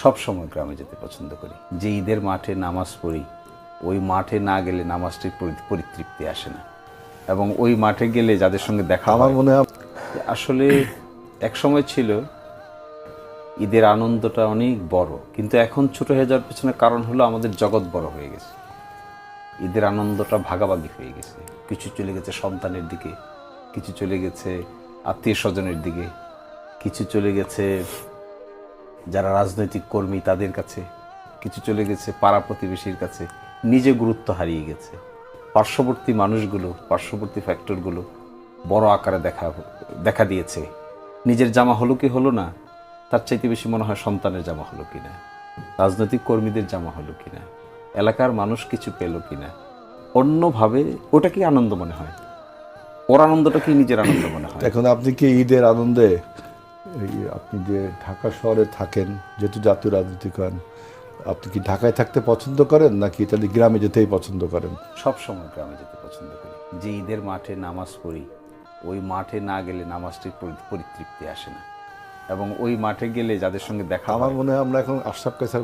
সব সময় গ্রামে যেতে পছন্দ করি। যে ঈদের মাঠে নামাজ পড়ি, ওই মাঠে না গেলে নামাজটির পরিতৃপ্তি আসে না। এবং ওই মাঠে গেলে যাদের সঙ্গে দেখা আমার হয়, মনে হয় আসলে এক সময় ছিল ঈদের আনন্দটা অনেক বড়, কিন্তু এখন ছোট হয়ে যাওয়ার পেছনে কারণ হলো আমাদের জগৎ বড় হয়ে গেছে। ঈদের আনন্দটা ভাগাভাগি হয়ে গেছে। কিছু চলে গেছে সন্তানের দিকে, কিছু চলে গেছে আত্মীয় স্বজনের দিকে, কিছু চলে গেছে যারা রাজনৈতিক কর্মী তাদের কাছে, কিছু চলে গেছে পাড়া প্রতিবেশীর কাছে। নিজে গুরুত্ব হারিয়ে গেছে। পার্শ্ববর্তী মানুষগুলো, পার্শ্ববর্তী ফ্যাক্টরগুলো বড় আকারে দেখা দিয়েছে। নিজের জামা হলো কি হলো না, তার চাইতে বেশি মনে হয় সন্তানের জামা হলো কিনা, রাজনৈতিক কর্মীদের জামা হলো কিনা, এলাকার মানুষ কিছু পেল কিনা, অন্যভাবে ওটা কি আনন্দ মনে হয়, ওর আনন্দটা কি নিজের আনন্দ মনে হয়। এখন আপনি কি ঈদের আনন্দে আপনি যে ঢাকা শহরে থাকেন, যেহেতু জাতীয় রাজনীতি করেন, আপনি কি ঢাকায় থাকতে পছন্দ করেন নাকি তাহলে গ্রামে যেতেই পছন্দ করেন? সব সময় গ্রামে যেতে পছন্দ করি। যে ঈদের মাঠে নামাজ পড়ি, ওই মাঠে না গেলে নামাজটির পরিতৃপ্তি আসে না। এবং ওই মাঠে গেলে যাদের সঙ্গে দেখা আমার হয়, মনে হয় আমরা এখন আশরাফ কায়সার